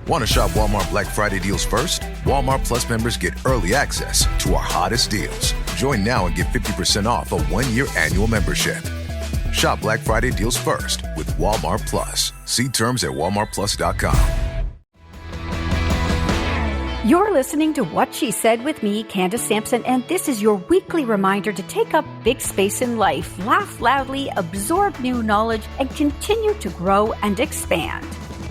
Want to shop Walmart Black Friday deals first? Walmart Plus members get early access to our hottest deals. Join now and get 50% off a 1-year annual membership. Shop Black Friday deals first with Walmart Plus. See terms at walmartplus.com. You're listening to What She Said with me, Candace Sampson, and this is your weekly reminder to take up big space in life, laugh loudly, absorb new knowledge, and continue to grow and expand.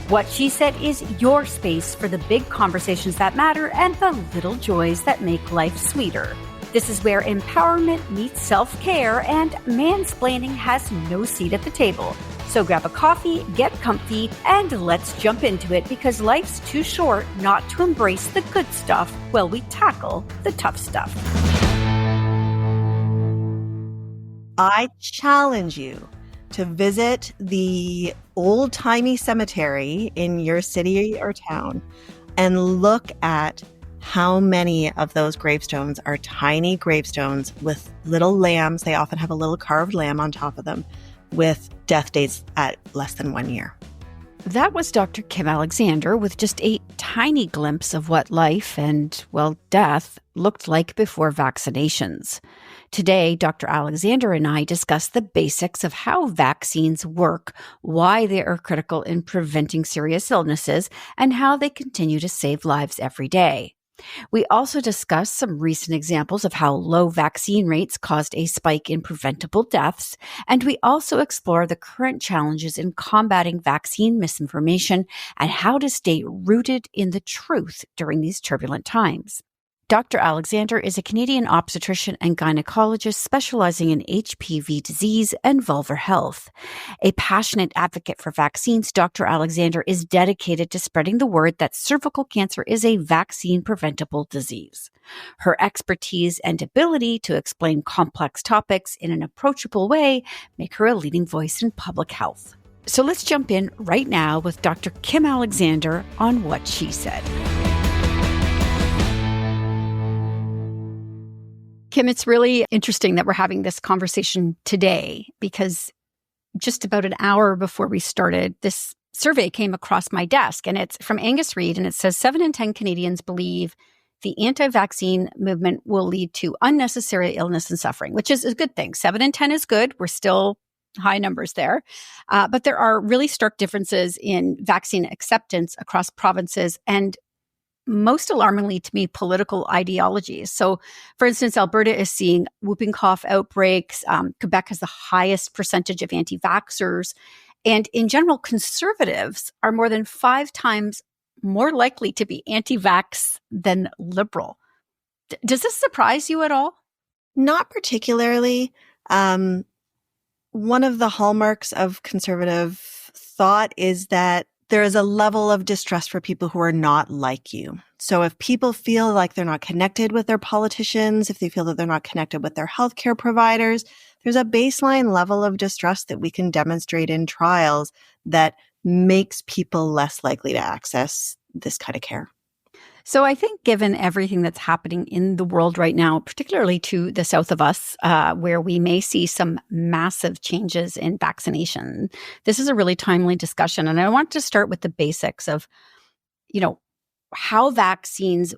What She Said is your space for the big conversations that matter and the little joys that make life sweeter. This is where empowerment meets self-care and mansplaining has no seat at the table. So grab a coffee, get comfy, and let's jump into it because life's too short not to embrace the good stuff while we tackle the tough stuff. I challenge you to visit the old-timey cemetery in your city or town and look at how many of those gravestones are tiny gravestones with little lambs. They often have a little carved lamb on top of them with death dates at less than 1 year. That was Dr. Kim Alexander with just a tiny glimpse of what life and, well, death looked like before vaccinations. Today, Dr. Alexander and I discuss the basics of how vaccines work, why they are critical in preventing serious illnesses, and how they continue to save lives every day. We also discuss some recent examples of how low vaccine rates caused a spike in preventable deaths, and we also explore the current challenges in combating vaccine misinformation and how to stay rooted in the truth during these turbulent times. Dr. Alexander is a Canadian obstetrician and gynecologist specializing in HPV disease and vulvar health. A passionate advocate for vaccines, Dr. Alexander is dedicated to spreading the word that cervical cancer is a vaccine-preventable disease. Her expertise and ability to explain complex topics in an approachable way make her a leading voice in public health. So let's jump in right now with Dr. Kim Alexander on What She Said. Kim, it's really interesting that we're having this conversation today because just about an hour before we started, this survey came across my desk and it's from Angus Reid and it says 7 in 10 Canadians believe the anti-vaccine movement will lead to unnecessary illness and suffering, which is a good thing. 7 in 10 is good. We're still high numbers there. But there are really stark differences in vaccine acceptance across provinces and most alarmingly to me, political ideologies. So, for instance, Alberta is seeing whooping cough outbreaks. Quebec has the highest percentage of anti-vaxxers. And in general, conservatives are more than 5 times more likely to be anti-vax than liberal. Does this surprise you at all? Not particularly. One of the hallmarks of conservative thought is that there is a level of distrust for people who are not like you. So if people feel like they're not connected with their politicians, if they feel that they're not connected with their healthcare providers, there's a baseline level of distrust that we can demonstrate in trials that makes people less likely to access this kind of care. So I think given everything that's happening in the world right now, particularly to the south of us, where we may see some massive changes in vaccination, this is a really timely discussion. And I want to start with the basics of, how vaccines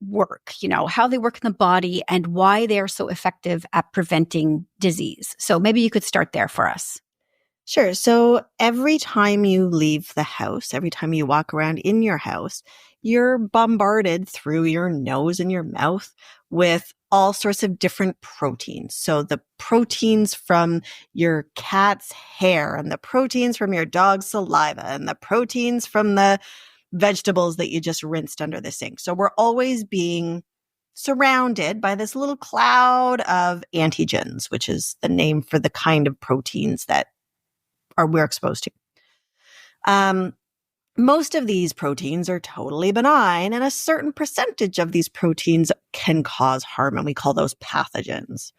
work, how they work in the body and why they are so effective at preventing disease. So maybe you could start there for us. Sure. So every time you leave the house, every time you walk around in your house, you're bombarded through your nose and your mouth with all sorts of different proteins. So the proteins from your cat's hair and the proteins from your dog's saliva and the proteins from the vegetables that you just rinsed under the sink. So we're always being surrounded by this little cloud of antigens, which is the name for the kind of proteins that we're exposed to. Most of these proteins are totally benign, and a certain percentage of these proteins can cause harm, and we call those pathogens.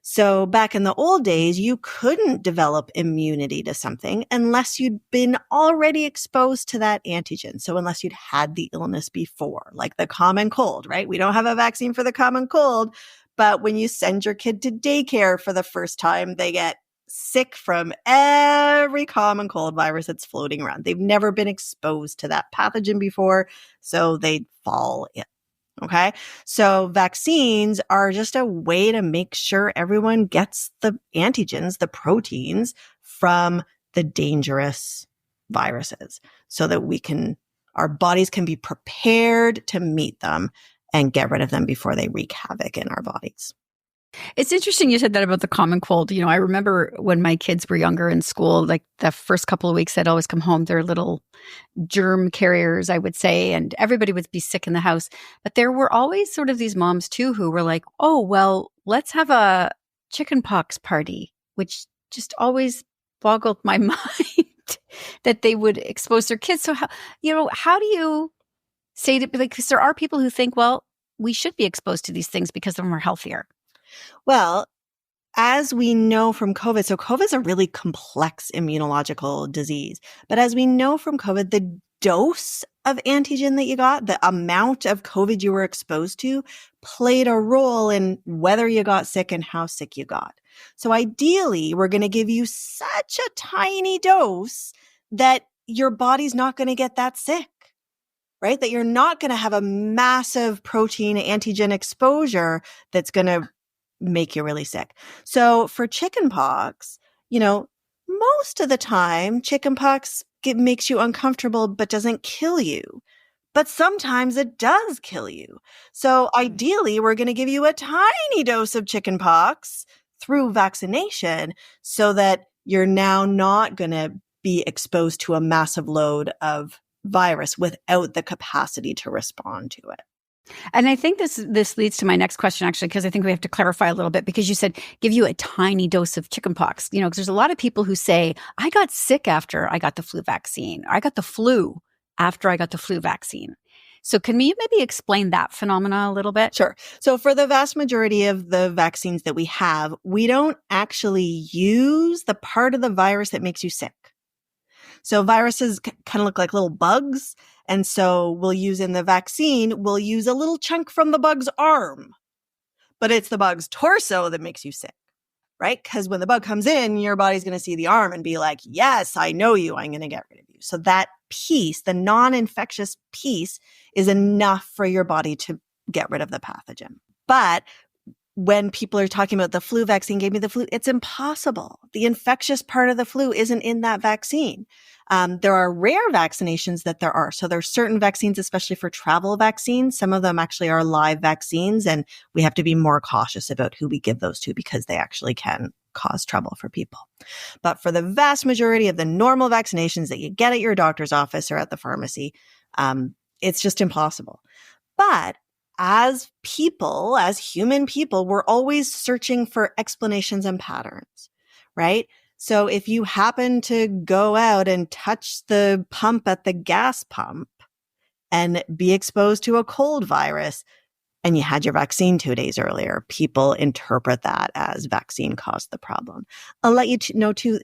So back in the old days, you couldn't develop immunity to something unless you'd been already exposed to that antigen. So unless you'd had the illness before, like the common cold, right? We don't have a vaccine for the common cold, but when you send your kid to daycare for the first time, they get sick from every common cold virus that's floating around. They've never been exposed to that pathogen before, so they fall in. Okay. So vaccines are just a way to make sure everyone gets the antigens, the proteins from the dangerous viruses so that our bodies can be prepared to meet them and get rid of them before they wreak havoc in our bodies. It's interesting you said that about the common cold. I remember when my kids were younger in school, like the first couple of weeks, they'd always come home. They're little germ carriers, I would say, and everybody would be sick in the house. But there were always sort of these moms too who were like, oh, well, let's have a chickenpox party, which just always boggled my mind that they would expose their kids. So how do you say that? Because there are people who think, well, we should be exposed to these things because then we're healthier. Well, as we know from COVID, so COVID is a really complex immunological disease. But as we know from COVID, the dose of antigen that you got, the amount of COVID you were exposed to, played a role in whether you got sick and how sick you got. So ideally, we're going to give you such a tiny dose that your body's not going to get that sick, right? That you're not going to have a massive protein antigen exposure that's going to make you really sick. So for chickenpox, most of the time, chickenpox makes you uncomfortable but doesn't kill you. But sometimes it does kill you. So ideally, we're going to give you a tiny dose of chickenpox through vaccination so that you're now not going to be exposed to a massive load of virus without the capacity to respond to it. And I think this leads to my next question, actually, because I think we have to clarify a little bit, because you said give you a tiny dose of chickenpox, because there's a lot of people who say, I got sick after I got the flu vaccine. I got the flu after I got the flu vaccine. So can you maybe explain that phenomena a little bit? Sure. So for the vast majority of the vaccines that we have, we don't actually use the part of the virus that makes you sick. So viruses kind of look like little bugs. And so we'll use in the vaccine, we'll use a little chunk from the bug's arm, but it's the bug's torso that makes you sick, right? Because when the bug comes in, your body's going to see the arm and be like, yes, I know you. I'm going to get rid of you. So that piece, the non-infectious piece, is enough for your body to get rid of the pathogen. But when people are talking about the flu vaccine gave me the flu, it's impossible. The infectious part of the flu isn't in that vaccine. There are rare vaccinations that there are. So there are certain vaccines, especially for travel vaccines. Some of them actually are live vaccines, and we have to be more cautious about who we give those to because they actually can cause trouble for people. But for the vast majority of the normal vaccinations that you get at your doctor's office or at the pharmacy, it's just impossible. But as people, as human people, we're always searching for explanations and patterns, right? So if you happen to go out and touch the pump at the gas pump and be exposed to a cold virus and you had your vaccine 2 days earlier, people interpret that as vaccine caused the problem. I'll let you know too,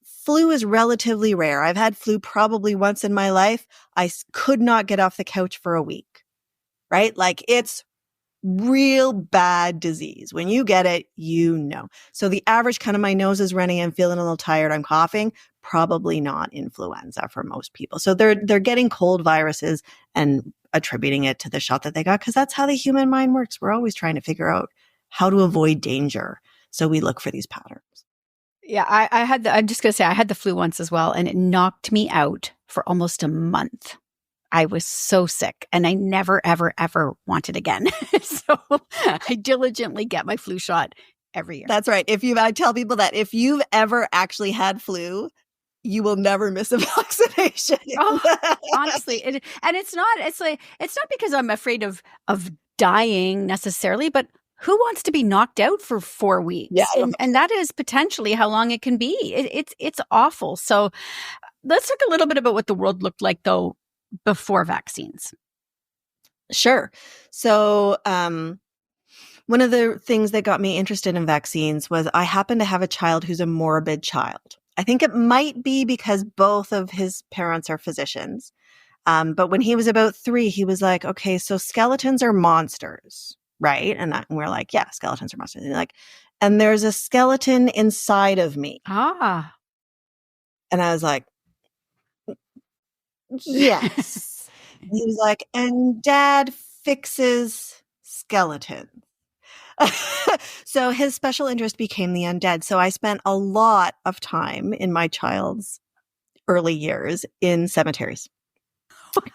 flu is relatively rare. I've had flu probably once in my life. I could not get off the couch for a week, right? Like it's real bad disease. When you get it, So the average kind of my nose is running, I'm feeling a little tired, I'm coughing, probably not influenza for most people. So they're getting cold viruses and attributing it to the shot that they got because that's how the human mind works. We're always trying to figure out how to avoid danger. So we look for these patterns. Yeah, I'm just going to say I had the flu once as well, and it knocked me out for almost a month. I was so sick and I never, ever, ever want it again. So I diligently get my flu shot every year. That's right. I tell people that if you've ever actually had flu, you will never miss a vaccination. Oh, honestly. It's not because I'm afraid of dying necessarily, but who wants to be knocked out for 4 weeks? Yeah. And that is potentially how long it can be. It's awful. So let's talk a little bit about what the world looked like though before vaccines. Sure. So, one of the things that got me interested in vaccines was I happen to have a child who's a morbid child. I think it might be because both of his parents are physicians. But when he was about 3, he was like, okay, so skeletons are monsters, right? And we're like, yeah, skeletons are monsters. And like, and there's a skeleton inside of me. Ah. And I was like, yes. And he was like, and Dad fixes skeletons. So his special interest became the undead. So I spent a lot of time in my child's early years in cemeteries.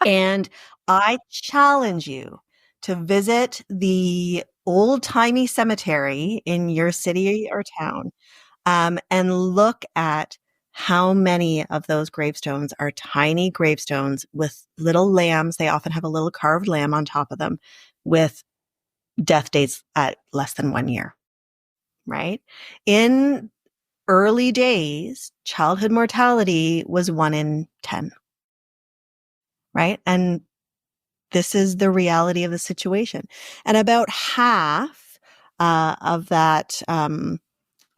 And I challenge you to visit the old-timey cemetery in your city or town, and look at how many of those gravestones are tiny gravestones with little lambs. They often have a little carved lamb on top of them with death dates at less than 1 year, right? In early days, childhood mortality was 1 in 10, right? And this is the reality of the situation. And about half of that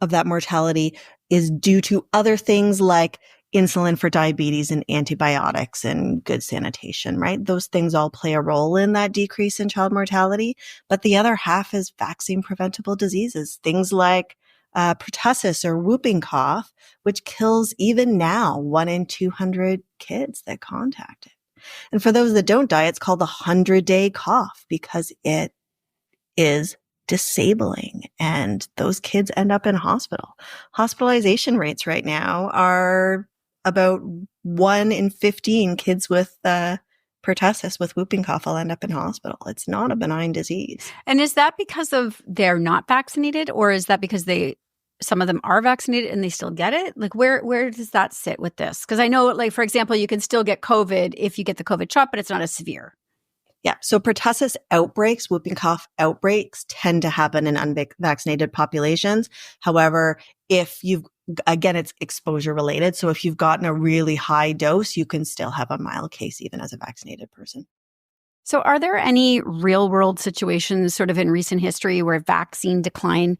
mortality is due to other things like insulin for diabetes and antibiotics and good sanitation, right? Those things all play a role in that decrease in child mortality. But the other half is vaccine preventable diseases, things like pertussis or whooping cough, which kills even now 1 in 200 kids that contact it. And for those that don't die, it's called the 100-day cough because it is disabling and those kids end up in hospital. Hospitalization rates right now are about 1 in 15 kids with pertussis, with whooping cough, will end up in hospital. It's not a benign disease. And is that because of they're not vaccinated, or is that because some of them are vaccinated and they still get it? Like where does that sit with this? Because I know, like, for example, you can still get COVID if you get the COVID shot, but it's not as severe. Yeah. So pertussis outbreaks, whooping cough outbreaks tend to happen in unvaccinated populations. However, again, it's exposure related. So if you've gotten a really high dose, you can still have a mild case even as a vaccinated person. So are there any real world situations sort of in recent history where vaccine decline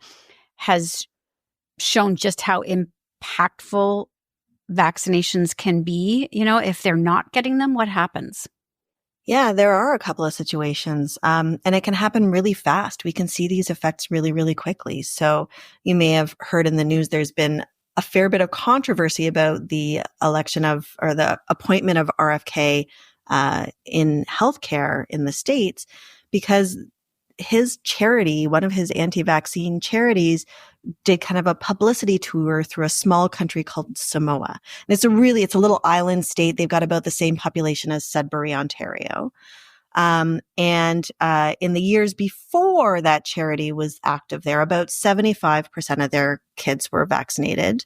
has shown just how impactful vaccinations can be? You know, if they're not getting them, what happens? Yeah, there are a couple of situations, and it can happen really fast. We can see these effects really, really quickly. So you may have heard in the news, there's been a fair bit of controversy about the election of, or the appointment of RFK in healthcare in the States, because his charity, one of his anti-vaccine charities, did kind of a publicity tour through a small country called Samoa. And it's a little island state. They've got about the same population as Sudbury, Ontario. And in the years before that charity was active there, about 75% of their kids were vaccinated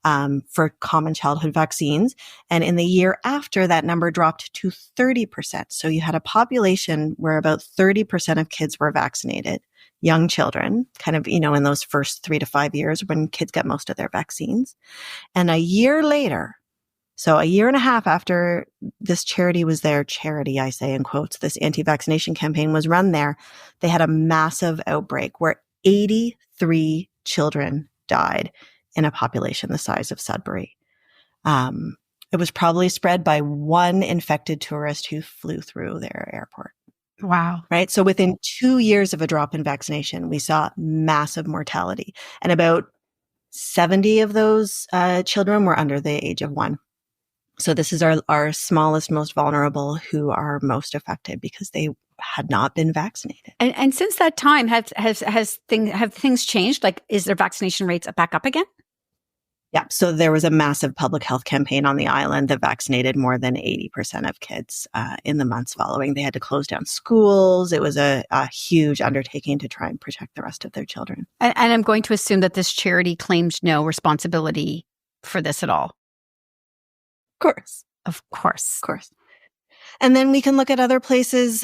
for common childhood vaccines. And in the year after, that number dropped to 30%. So you had a population where about 30% of kids were vaccinated, young children, kind of, in those first 3 to 5 years when kids get most of their vaccines. And a year later, so a year and a half after this charity was there, charity, I say in quotes, this anti-vaccination campaign was run there, they had a massive outbreak where 83 children died in a population the size of Sudbury. It was probably spread by one infected tourist who flew through their airport. Wow. Right. So within 2 years of a drop in vaccination, we saw massive mortality. And about 70 of those children were under the age of 1. So this is our smallest, most vulnerable, who are most affected because they had not been vaccinated. And since that time, have things changed? Like, is their vaccination rates back up again? Yeah. So there was a massive public health campaign on the island that vaccinated more than 80% of kids in the months following. They had to close down schools. It was a huge undertaking to try and protect the rest of their children. And I'm going to assume that this charity claimed no responsibility for this at all. Of course. And then we can look at other places.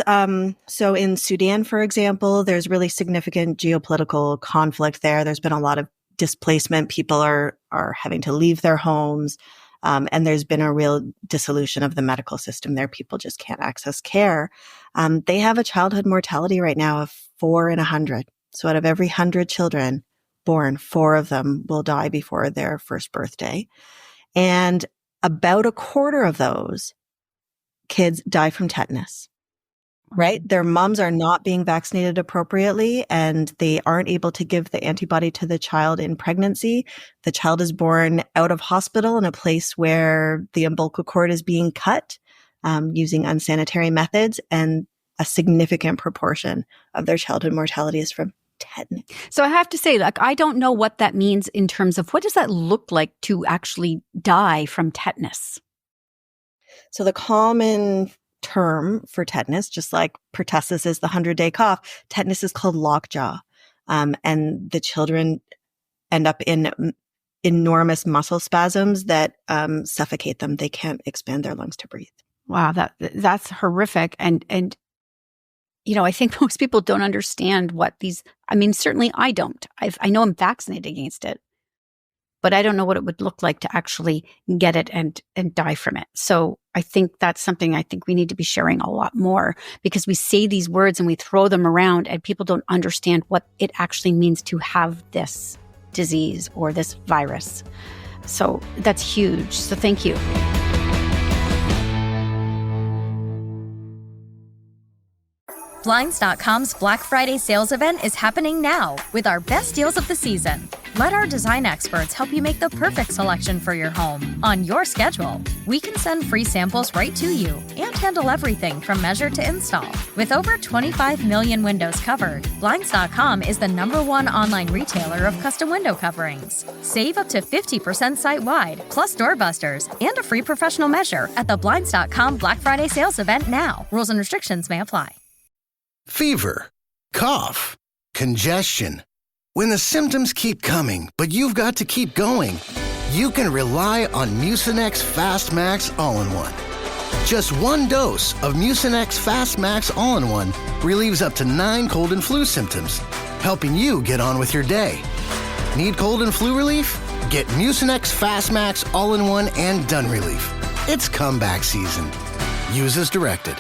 So in Sudan, for example, there's really significant geopolitical conflict there. There's been a lot of displacement. People are having to leave their homes. And there's been a real dissolution of the medical system there. People just can't access care. They have a childhood mortality right now of 4 in 100. So out of every 100 children born, 4 of them will die before their first birthday. And about a quarter of those kids die from tetanus. right? Their moms are not being vaccinated appropriately and they aren't able to give the antibody to the child in pregnancy. The child is born out of hospital in a place where the umbilical cord is being cut using unsanitary methods, and a significant proportion of their childhood mortality is from tetanus. So I have to say, like, I don't know what that means in terms of what does that look like to actually die from tetanus? So the common term for tetanus, just like pertussis is the 100-day cough, tetanus is called lockjaw. And the children end up in enormous muscle spasms that suffocate them. They can't expand their lungs to breathe. Wow, that's horrific. And I think most people don't understand what these, I mean, certainly I don't. I know I'm vaccinated against it, but I don't know what it would look like to actually get it and die from it. So I think that's something I think we need to be sharing a lot more, because we say these words and we throw them around and people don't understand what it actually means to have this disease or this virus. So that's huge. So thank you. Blinds.com's Black Friday sales event is happening now with our best deals of the season. Let our design experts help you make the perfect selection for your home on your schedule. We can send free samples right to you and handle everything from measure to install. With over 25 million windows covered, Blinds.com is the #1 online retailer of custom window coverings. Save up to 50% site-wide, plus doorbusters, and a free professional measure at the Blinds.com Black Friday sales event now. Rules and restrictions may apply. Fever, cough, congestion. When the symptoms keep coming, but you've got to keep going, you can rely on Mucinex Fast Max All-in-One. Just one dose of Mucinex Fast Max All-in-One relieves up to 9 cold and flu symptoms, helping you get on with your day. Need cold and flu relief? Get Mucinex Fast Max All-in-One and Done Relief. It's comeback season. Use as directed.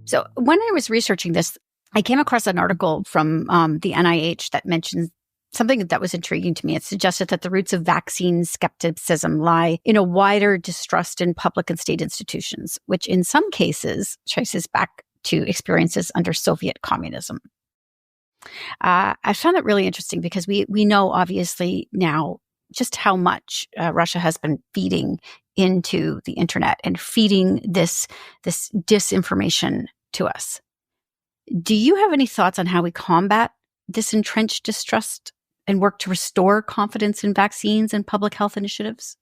So when I was researching this, I came across an article from the NIH that mentions something that was intriguing to me. It suggested that the roots of vaccine skepticism lie in a wider distrust in public and state institutions, which in some cases traces back to experiences under Soviet communism. I found that really interesting because we know obviously now just how much Russia has been feeding into the internet and feeding this disinformation to us. Do you have any thoughts on how we combat this entrenched distrust and work to restore confidence in vaccines and public health initiatives?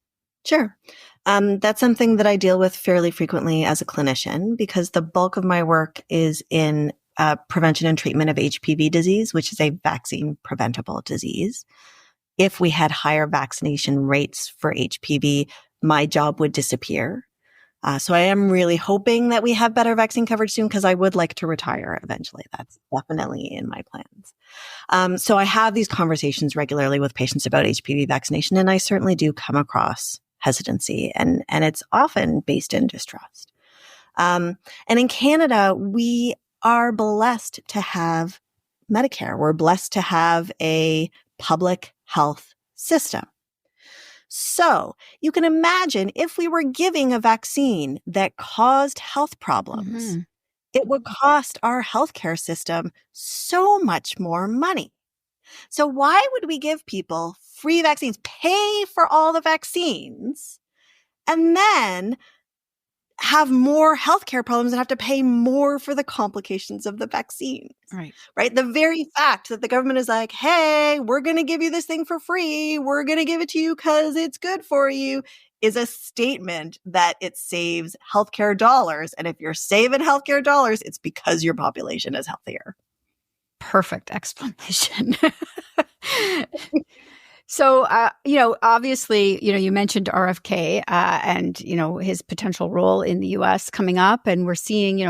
Sure. That's something that I deal with fairly frequently as a clinician, because the bulk of my work is in prevention and treatment of HPV disease, which is a vaccine preventable disease. If we had higher vaccination rates for HPV, my job would disappear. So I am really hoping that we have better vaccine coverage soon, because I would like to retire eventually. That's definitely in my plans. So I have these conversations regularly with patients about HPV vaccination, and I certainly do come across hesitancy, and it's often based in distrust. And in Canada, we are blessed to have Medicare. We're blessed to have a public health system. So you can imagine if we were giving a vaccine that caused health problems, it would cost our healthcare system so much more money. So why would we give people free vaccines, pay for all the vaccines, and then have more healthcare problems and have to pay more for the complications of the vaccines? Right? The very fact that the government is like, hey, we're going to give you this thing for free. We're going to give it to you because it's good for you, is a statement that it saves healthcare dollars. And if you're saving healthcare dollars, it's because your population is healthier. Perfect explanation. So, obviously, you mentioned RFK and, his potential role in the U.S. coming up. And we're seeing,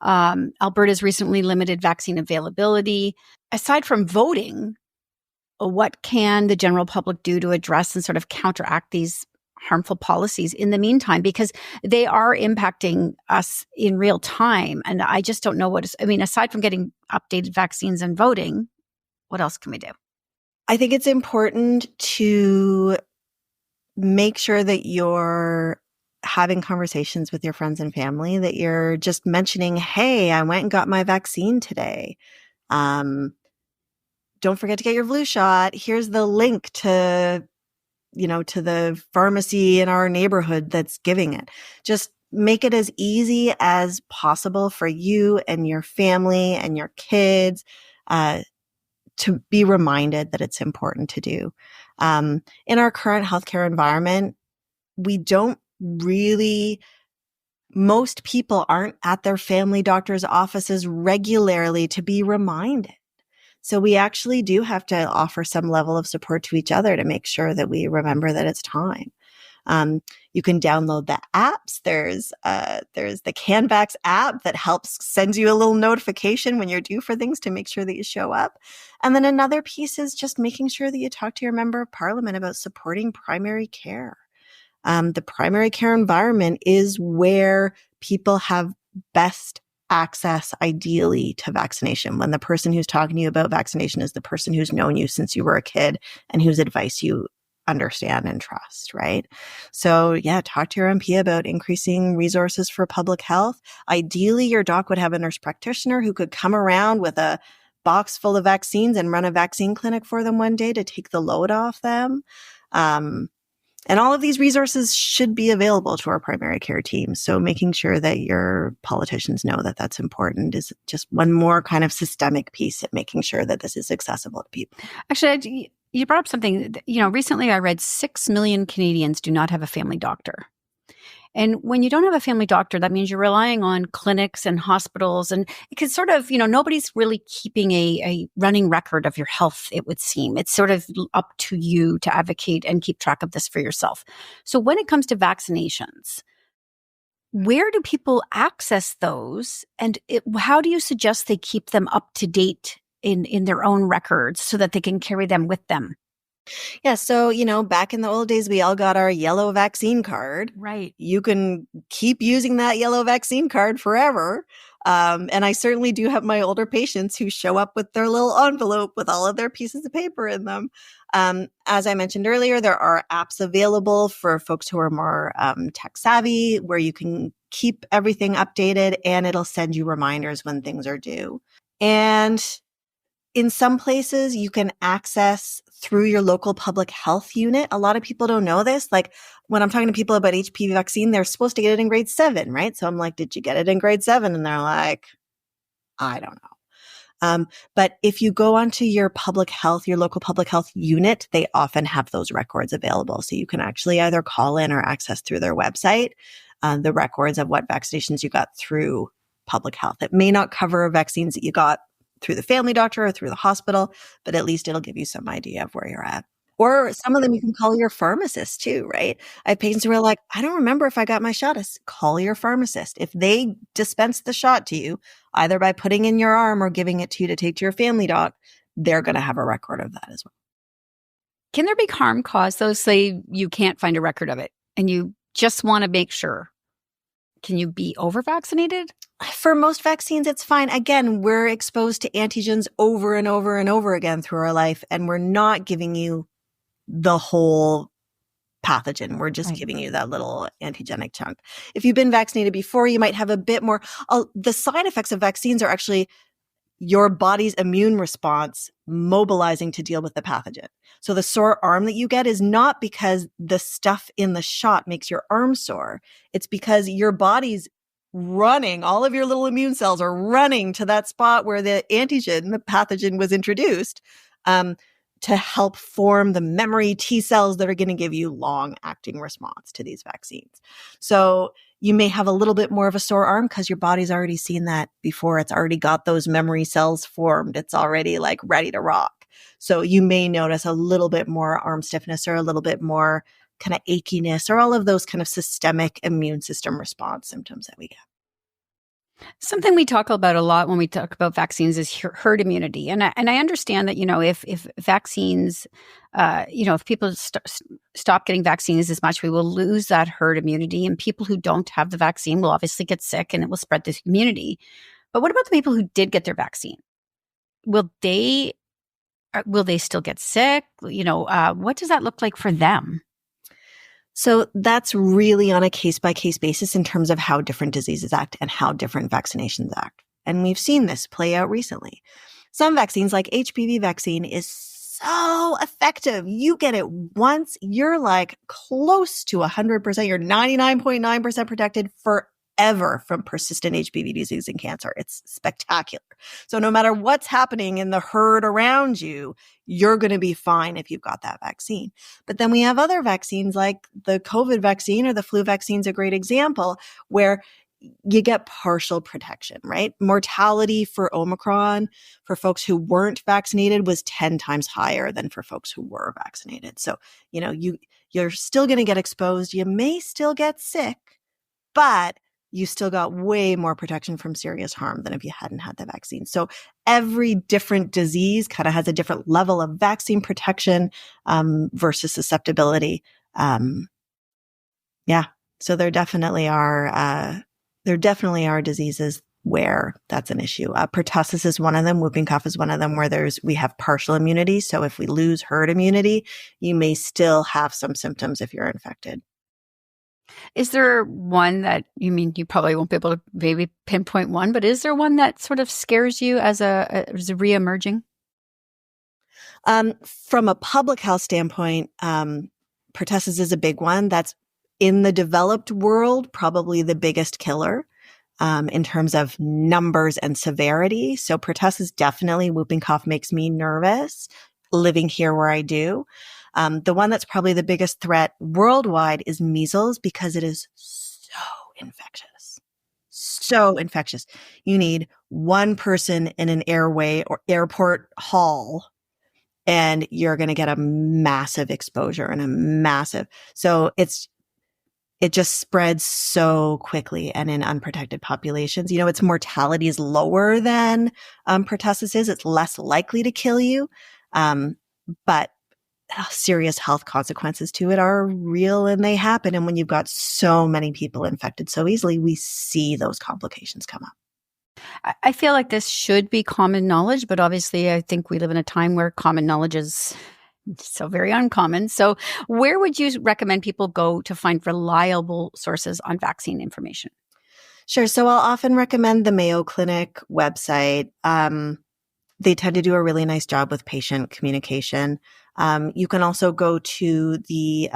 Alberta's recently limited vaccine availability. Aside from voting, what can the general public do to address and sort of counteract these harmful policies in the meantime? Because they are impacting us in real time. And I just don't know aside from getting updated vaccines and voting, what else can we do? I think it's important to make sure that you're having conversations with your friends and family, that you're just mentioning, hey, I went and got my vaccine today. Don't forget to get your flu shot. Here's the link to the pharmacy in our neighborhood that's giving it. Just make it as easy as possible for you and your family and your kids to be reminded that it's important to do. In our current healthcare environment, most people aren't at their family doctor's offices regularly to be reminded. So we actually do have to offer some level of support to each other to make sure that we remember that it's time. You can download the apps. There's the Canvax app that sends you a little notification when you're due for things to make sure that you show up. And then another piece is just making sure that you talk to your member of parliament about supporting primary care. The primary care environment is where people have best access, ideally, to vaccination. When the person who's talking to you about vaccination is the person who's known you since you were a kid and whose advice you understand and trust, right? So yeah, talk to your MP about increasing resources for public health. Ideally, your doc would have a nurse practitioner who could come around with a box full of vaccines and run a vaccine clinic for them one day to take the load off them. And all of these resources should be available to our primary care team. So making sure that your politicians know that that's important is just one more kind of systemic piece at making sure that this is accessible to people. Actually, you brought up something, recently I read 6 million Canadians do not have a family doctor. And when you don't have a family doctor, that means you're relying on clinics and hospitals. And it can sort of, nobody's really keeping a running record of your health, it would seem. It's sort of up to you to advocate and keep track of this for yourself. So when it comes to vaccinations, where do people access those? And how do you suggest they keep them up to date in their own records so that they can carry them with them? Yeah. So, back in the old days, we all got our yellow vaccine card. Right. You can keep using that yellow vaccine card forever. And I certainly do have my older patients who show up with their little envelope with all of their pieces of paper in them. As I mentioned earlier, there are apps available for folks who are more tech savvy where you can keep everything updated and it'll send you reminders when things are due. And in some places, you can access through your local public health unit. A lot of people don't know this. Like when I'm talking to people about HPV vaccine, they're supposed to get it in grade 7, right? So I'm like, did you get it in grade 7? And they're like, I don't know. But if you go onto your local public health unit, they often have those records available. So you can actually either call in or access through their website the records of what vaccinations you got through public health. It may not cover vaccines that you got through the family doctor or through the hospital, but at least it'll give you some idea of where you're at. Or some of them you can call your pharmacist too, right? I have patients who are like, I don't remember if I got my shot. Call your pharmacist. If they dispense the shot to you, either by putting in your arm or giving it to you to take to your family doc, they're going to have a record of that as well. Can there be harm caused, though? Say you can't find a record of it and you just want to make sure. Can you be over-vaccinated? For most vaccines, it's fine. Again, we're exposed to antigens over and over and over again through our life, and we're not giving you the whole pathogen. We're just giving you that little antigenic chunk. If you've been vaccinated before, you might have a bit more. The side effects of vaccines are actually your body's immune response mobilizing to deal with the pathogen. So the sore arm that you get is not because the stuff in the shot makes your arm sore. It's because your body's running, all of your little immune cells are running to that spot where the pathogen was introduced, to help form the memory T cells that are going to give you long-acting response to these vaccines. So you may have a little bit more of a sore arm because your body's already seen that before. It's already got those memory cells formed. It's already like ready to rock. So you may notice a little bit more arm stiffness or a little bit more kind of achiness or all of those kind of systemic immune system response symptoms that we get. Something we talk about a lot when we talk about vaccines is herd immunity. And I understand that, if vaccines, if people stop getting vaccines as much, we will lose that herd immunity. And people who don't have the vaccine will obviously get sick and it will spread this immunity. But what about the people who did get their vaccine? Will they Will they still get sick? What does that look like for them? So that's really on a case-by-case basis in terms of how different diseases act and how different vaccinations act. And we've seen this play out recently. Some vaccines, like HPV vaccine, is so effective. You get it once, you're like close to 100%. You're 99.9% protected forever from persistent HPV disease and cancer. It's spectacular. So no matter what's happening in the herd around you, you're going to be fine if you've got that vaccine. But then we have other vaccines like the COVID vaccine or the flu vaccine is a great example where you get partial protection, right? Mortality for Omicron for folks who weren't vaccinated was 10 times higher than for folks who were vaccinated. So, you're still going to get exposed. You may still get sick, but you still got way more protection from serious harm than if you hadn't had the vaccine. So every different disease kind of has a different level of vaccine protection versus susceptibility. So there definitely are diseases where that's an issue. Pertussis is one of them. Whooping cough is one of them where we have partial immunity. So if we lose herd immunity, you may still have some symptoms if you're infected. Is there one that you probably won't be able to maybe pinpoint one, but is there one that sort of scares you as a reemerging? From a public health standpoint, pertussis is a big one. That's in the developed world, probably the biggest killer in terms of numbers and severity. So pertussis definitely, whooping cough makes me nervous living here where I do. The one that's probably the biggest threat worldwide is measles because it is so infectious. So infectious. You need one person in an airway or airport hall and you're going to get a massive exposure so it just spreads so quickly and in unprotected populations. Its mortality is lower than pertussis is. It's less likely to kill you. But serious health consequences to it are real and they happen. And when you've got so many people infected so easily, we see those complications come up. I feel like this should be common knowledge, but obviously I think we live in a time where common knowledge is so very uncommon. So where would you recommend people go to find reliable sources on vaccine information? Sure. So I'll often recommend the Mayo Clinic website. They tend to do a really nice job with patient communication. You can also go to the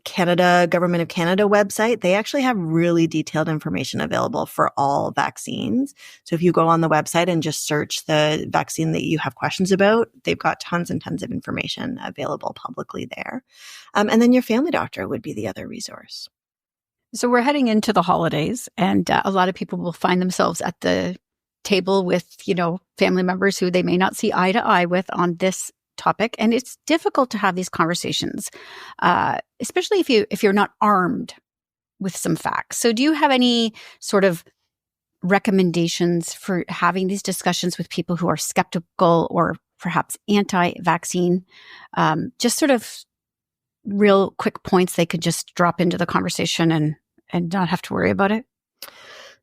Government of Canada website. They actually have really detailed information available for all vaccines. So if you go on the website and just search the vaccine that you have questions about, they've got tons and tons of information available publicly there. And then your family doctor would be the other resource. So we're heading into the holidays and a lot of people will find themselves at the table with, family members who they may not see eye to eye with on this topic. And it's difficult to have these conversations, especially if you're not armed with some facts. So do you have any sort of recommendations for having these discussions with people who are skeptical or perhaps anti-vaccine? Just sort of real quick points they could just drop into the conversation and not have to worry about it?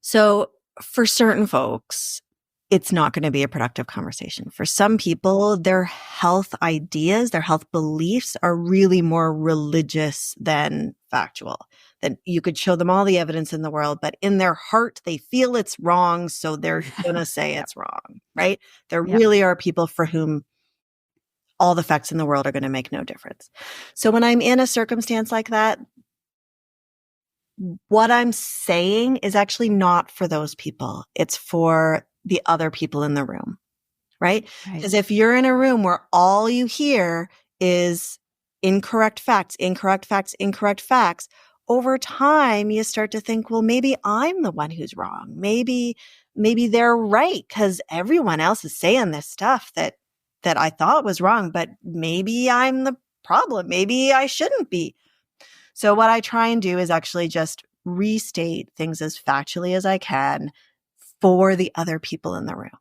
So for certain folks, it's not going to be a productive conversation. For some people, their health ideas, their health beliefs are really more religious than factual. That you could show them all the evidence in the world, but in their heart, they feel it's wrong, so they're going to say it's wrong, right? There really are people for whom all the facts in the world are going to make no difference. So when I'm in a circumstance like that, what I'm saying is actually not for those people. It's for the other people in the room, right? Because if you're in a room where all you hear is incorrect facts, over time you start to think, well, maybe I'm the one who's wrong. Maybe they're right because everyone else is saying this stuff that I thought was wrong, but maybe I'm the problem. Maybe I shouldn't be. So what I try and do is actually just restate things as factually as I can for the other people in the room,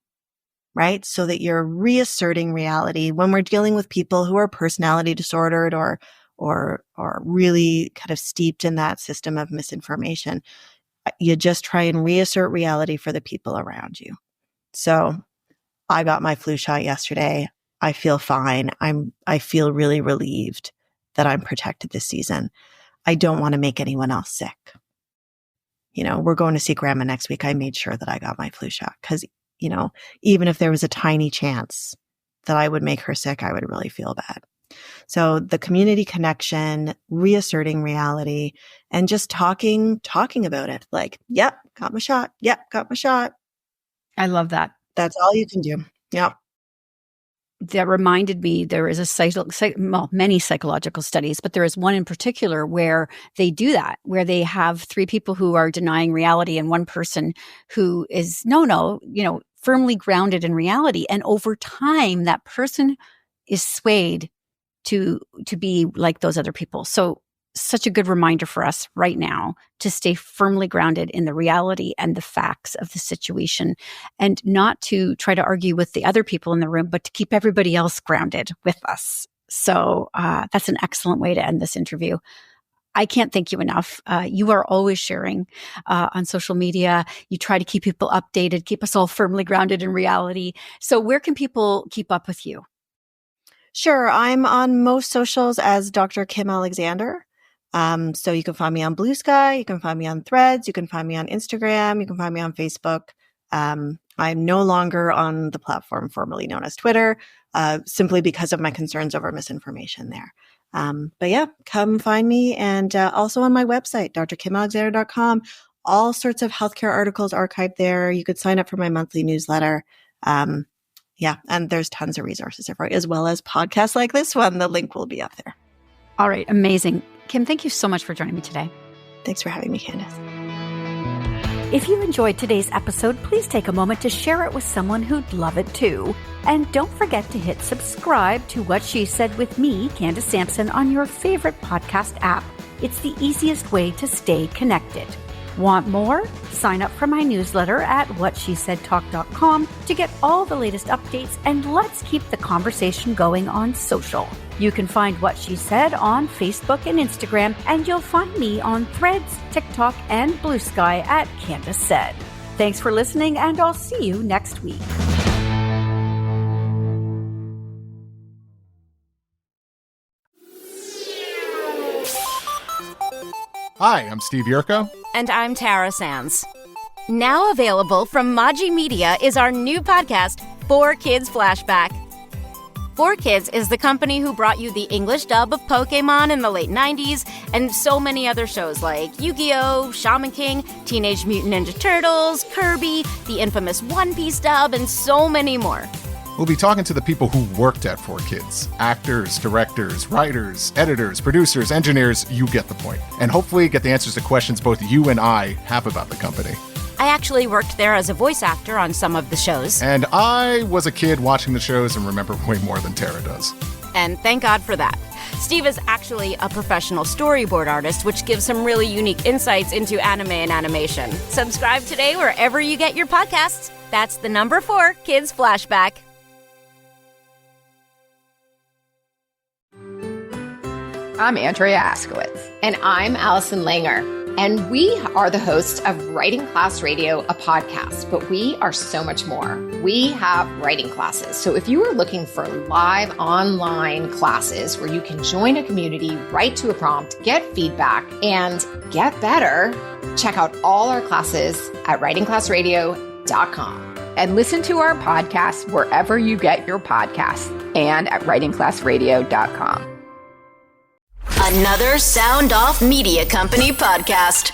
right? So that you're reasserting reality when we're dealing with people who are personality disordered or really kind of steeped in that system of misinformation. You just try and reassert reality for the people around you. So I got my flu shot yesterday. I feel fine. I feel really relieved that I'm protected this season. I don't want to make anyone else sick. You know, we're going to see grandma next week. I made sure that I got my flu shot because, you know, even if there was a tiny chance that I would make her sick, I would really feel bad. So the community connection, reasserting reality, and just talking about it. Like, yep, got my shot. Yep, got my shot. I love that. That's all you can do. Yep. That reminded me, there is many psychological studies, but there is one in particular where they do that, where they have 3 people who are denying reality and one person who is, firmly grounded in reality. And over time, that person is swayed to be like those other people. So such a good reminder for us right now to stay firmly grounded in the reality and the facts of the situation, and not to try to argue with the other people in the room, but to keep everybody else grounded with us. So that's an excellent way to end this interview. I can't thank you enough. You are always sharing on social media. You try to keep people updated, keep us all firmly grounded in reality. So where can people keep up with you? Sure. I'm on most socials as Dr. Kim Alexander. So you can find me on Blue Sky, you can find me on Threads, you can find me on Instagram, you can find me on Facebook. I'm no longer on the platform formerly known as Twitter, simply because of my concerns over misinformation there. But yeah, come find me. And also on my website, drkimalexander.com, all sorts of healthcare articles archived there. You could sign up for my monthly newsletter. Yeah, and there's tons of resources there, as well as podcasts like this one. The link will be up there. All right, amazing. Kim, thank you so much for joining me today. Thanks for having me, Candace. If you enjoyed today's episode, please take a moment to share it with someone who'd love it too. And don't forget to hit subscribe to What She Said with me, Candace Sampson, on your favorite podcast app. It's the easiest way to stay connected. Want more? Sign up for my newsletter at whatshesaidtalk.com to get all the latest updates, and let's keep the conversation going on social. You can find What She Said on Facebook and Instagram, and you'll find me on Threads, TikTok, and Blue Sky at Candace Said. Thanks for listening, and I'll see you next week. Hi, I'm Steve Yerko. And I'm Tara Sands. Now available from Maji Media is our new podcast, 4Kids Flashback. 4Kids is the company who brought you the English dub of Pokemon in the late 90s and so many other shows like Yu-Gi-Oh!, Shaman King, Teenage Mutant Ninja Turtles, Kirby, the infamous One Piece dub, and so many more. We'll be talking to the people who worked at 4Kids. Actors, directors, writers, editors, producers, engineers, you get the point. And hopefully get the answers to questions both you and I have about the company. I actually worked there as a voice actor on some of the shows. And I was a kid watching the shows and remember way more than Tara does. And thank God for that. Steve is actually a professional storyboard artist, which gives some really unique insights into anime and animation. Subscribe today wherever you get your podcasts. That's the number 4 Kids Flashback. I'm Andrea Askowitz. And I'm Allison Langer. And we are the hosts of Writing Class Radio, a podcast, but we are so much more. We have writing classes. So if you are looking for live online classes where you can join a community, write to a prompt, get feedback, and get better, check out all our classes at writingclassradio.com. And listen to our podcasts wherever you get your podcasts and at writingclassradio.com. Another Sound Off Media Company podcast.